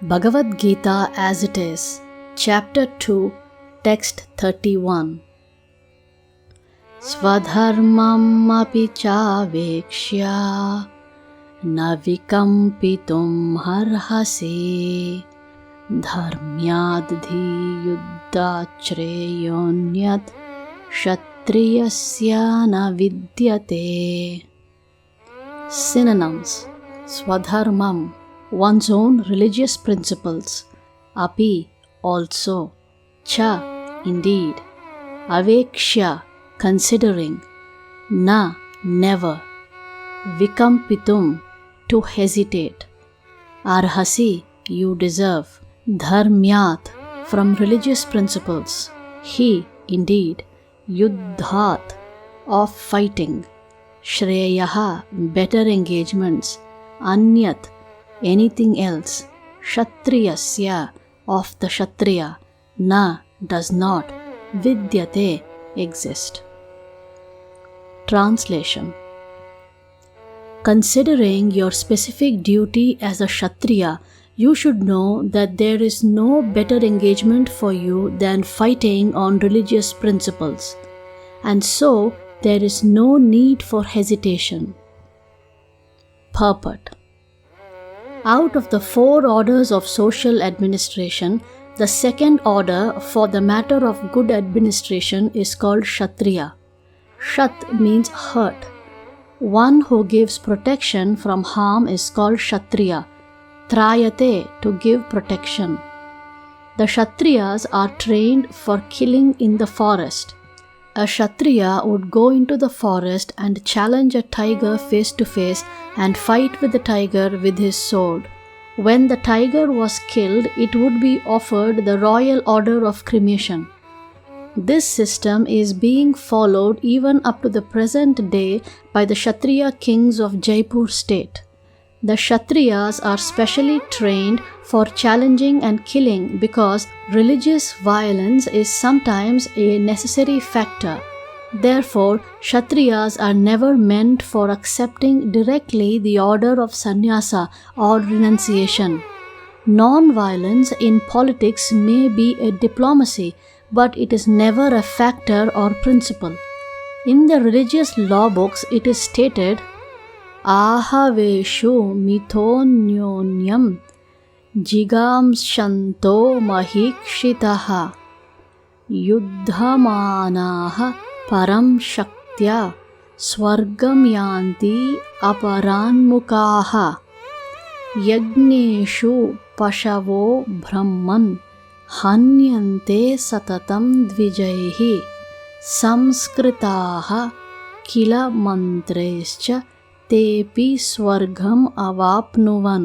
Bhagavad Gita as it is, Chapter 2, Text 31. Swadharmam api chavekshya na vikampitum harhasi dharmyadhi yuddachreyonyat kshatriyasya na vidyate. Synonyms: Swadharmam, one's own religious principles. Api, also. Cha, indeed. Avekshya, considering. Na, never. Vikampitum, to hesitate. Arhasi, you deserve. Dharmyat, from religious principles. He, indeed. Yuddhat, of fighting. Shreyaha, better engagements. Anyat, anything else. Kshatriyasya, of the Kshatriya. Na, does not. Vidyate, exist. Translation: Considering your specific duty as a Kshatriya, you should know that there is no better engagement for you than fighting on religious principles, and so there is no need for hesitation. Purport: Out of the 4 orders of social administration, the second order for the matter of good administration is called Kshatriya. Kshat means hurt. One who gives protection from harm is called Kshatriya. Trayate, to give protection. The Kshatriyas are trained for killing in the forest. A Kshatriya would go into the forest and challenge a tiger face to face and fight with the tiger with his sword. When the tiger was killed, it would be offered the royal order of cremation. This system is being followed even up to the present day by the Kshatriya kings of Jaipur state. The Kshatriyas are specially trained for challenging and killing because religious violence is sometimes a necessary factor. Therefore, Kshatriyas are never meant for accepting directly the order of sannyasa or renunciation. Non-violence in politics may be a diplomacy, but it is never a factor or principle. In the religious law books, it is stated, Ahaveshu mithonyonyam jigamshanto mahikshitaha yuddhamanaha param shaktya swargam yanti aparanmukaha yagneshu pashavo brahman hanyante satatam dvijaihi samskritaha kila mantrescha tepi swargam avapnuvan.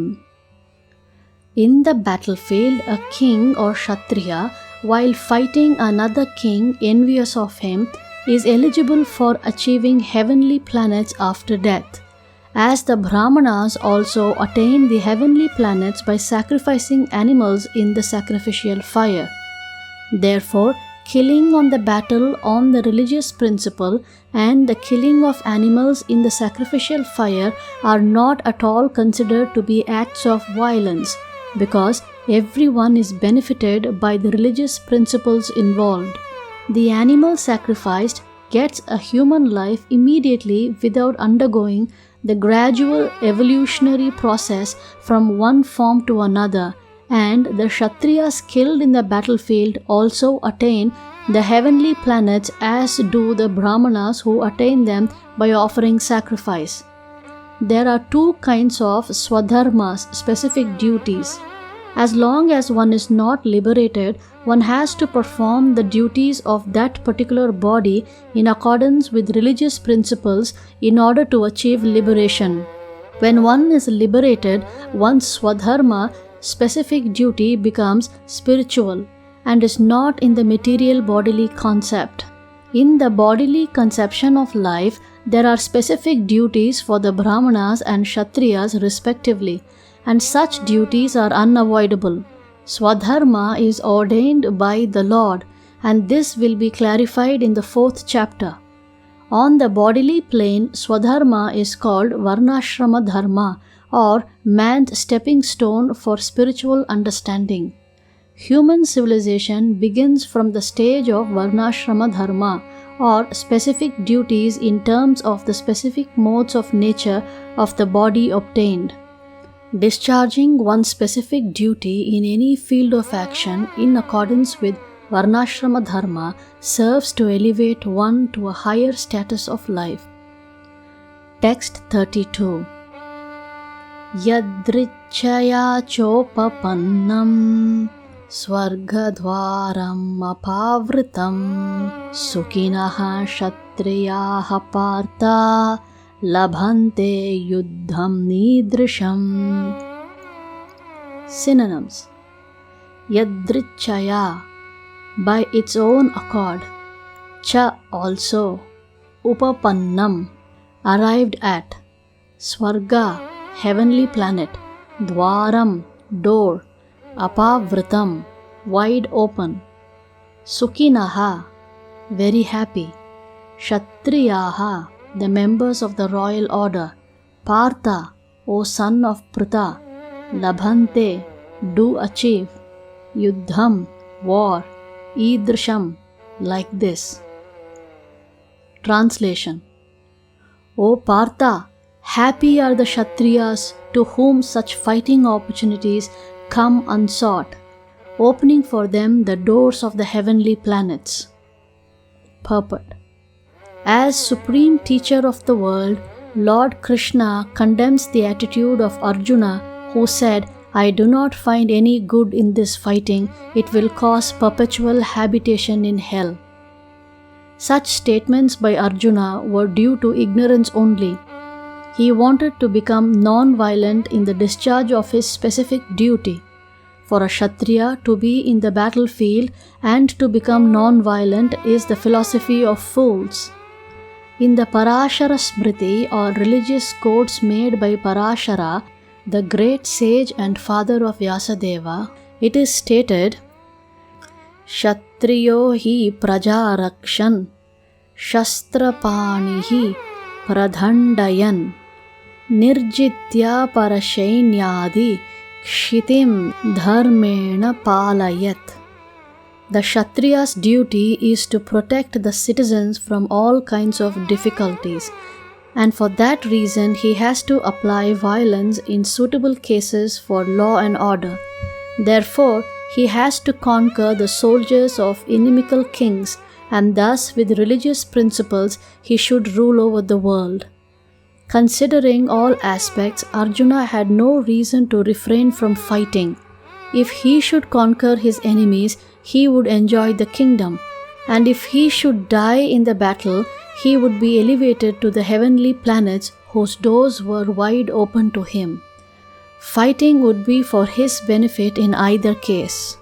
In the battlefield, a king or Kshatriya, while fighting another king envious of him, is eligible for achieving heavenly planets after death, as the Brahmanas also attain the heavenly planets by sacrificing animals in the sacrificial fire. Therefore, killing on the battle on the religious principle and the killing of animals in the sacrificial fire are not at all considered to be acts of violence, because everyone is benefited by the religious principles involved. The animal sacrificed gets a human life immediately without undergoing the gradual evolutionary process from one form to another, and the Kshatriyas killed in the battlefield also attain the heavenly planets as do the Brahmanas who attain them by offering sacrifice. There are 2 kinds of swadharmas, specific duties. As long as one is not liberated, one has to perform the duties of that particular body in accordance with religious principles in order to achieve liberation. When one is liberated, one's swadharma, specific duty, becomes spiritual and is not in the material bodily concept. In the bodily conception of life, there are specific duties for the Brahmanas and Kshatriyas respectively, and such duties are unavoidable. Swadharma is ordained by the Lord, and this will be clarified in the 4th chapter. On the bodily plane, Swadharma is called Varnashrama Dharma or man's stepping stone for spiritual understanding. Human civilization begins from the stage of Varnashrama Dharma, or specific duties in terms of the specific modes of nature of the body obtained. Discharging one specific duty in any field of action in accordance with Varnashrama Dharma serves to elevate one to a higher status of life. Text 32. Yadrichaya chopapannam Swargadvaram apavritam Sukinaha kshatriyaha partha Labhante yuddham nidrisham. Synonyms. Yadrichaya, by its own accord. Cha, also. Upapannam, arrived at. Swarga, heavenly planet. Dwaram, door. Apavritam, wide open. Sukinaha, very happy. Kshatriyaha, the members of the royal order. Partha, O son of Pritha. Labhante, do achieve. Yuddham, war. Idrisham, like this. Translation. O Partha, happy are the Kshatriyas to whom such fighting opportunities come unsought, opening for them the doors of the heavenly planets. Purport. As Supreme Teacher of the world, Lord Krishna condemns the attitude of Arjuna, who said, I do not find any good in this fighting, it will cause perpetual habitation in hell. Such statements by Arjuna were due to ignorance only. He wanted to become non-violent in the discharge of his specific duty. For a Kshatriya to be in the battlefield and to become non-violent is the philosophy of fools. In the Parashara Smriti, or religious codes made by Parashara, the great sage and father of Vyasadeva, it is stated, Kshatriyo hi praja rakshan, shastrapanihi pradhandayan, nirjitya parashainyadi, kshitim dharmena palayat. The Kshatriya's duty is to protect the citizens from all kinds of difficulties, and for that reason he has to apply violence in suitable cases for law and order. Therefore, he has to conquer the soldiers of inimical kings, and thus with religious principles he should rule over the world. Considering all aspects, Arjuna had no reason to refrain from fighting. If he should conquer his enemies, he would enjoy the kingdom, and if he should die in the battle, he would be elevated to the heavenly planets whose doors were wide open to him. Fighting would be for his benefit in either case.